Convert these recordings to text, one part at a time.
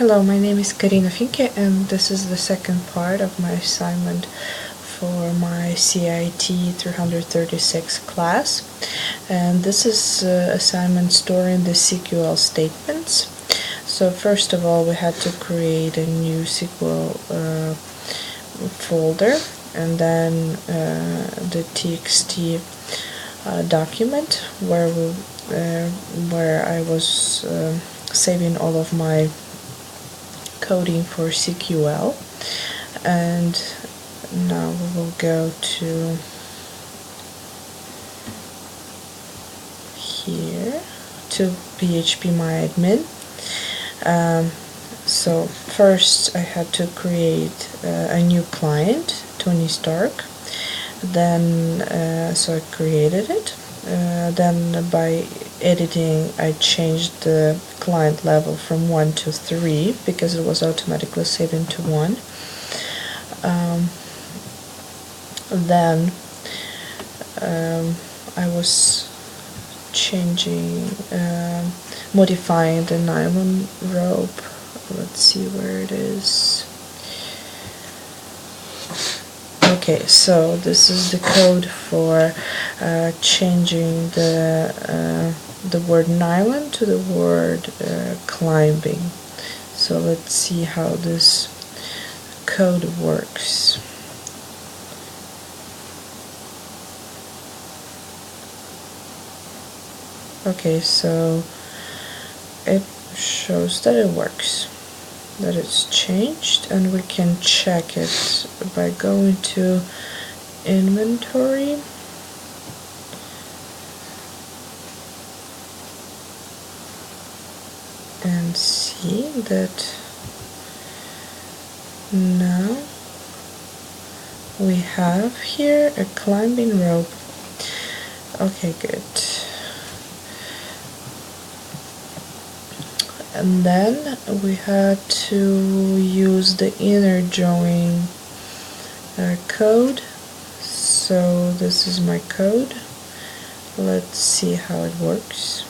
Hello, my name is Karina Finke, and this is the second part of my assignment for my CIT 336 class. And this is assignment storing the SQL statements. So first of all, we had to create a new SQL folder, and then the TXT document where I was saving all of my coding for SQL. And now we will go to here to phpMyAdmin. So first I had to create a new client, Tony Stark. Then so I created it. Then by editing I changed the client level from 1 to 3 because it was automatically saved into 1. Then I was modifying the nylon rope. Let's see where it is. Okay, so this is the code for changing the word nylon to the word climbing. So let's see how this code works. Okay, so it shows that it works, that it's changed, and we can check it by going to inventory and see that now we have here a climbing rope. Okay, good. And then we had to use the inner join code. So this is my code. Let's see how it works.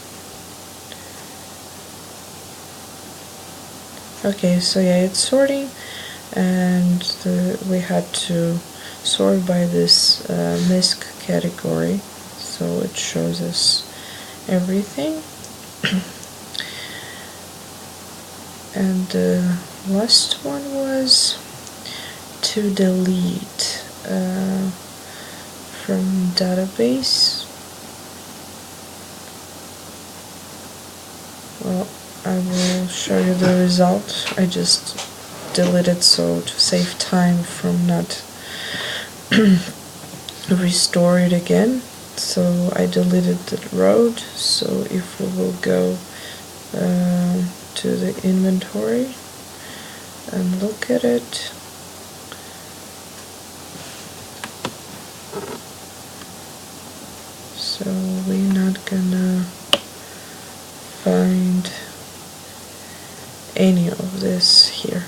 Okay, so yeah, it's sorting, and we had to sort by this MISC category, so it shows us everything. And the last one was to delete from database. Well, I will show you the result. I just deleted so to save time from not restore it again. So I deleted the road. So if we will go to the inventory and look at it, so we're not gonna find any of this here,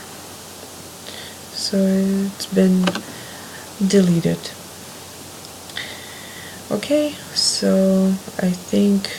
so it's been deleted. Okay, so I think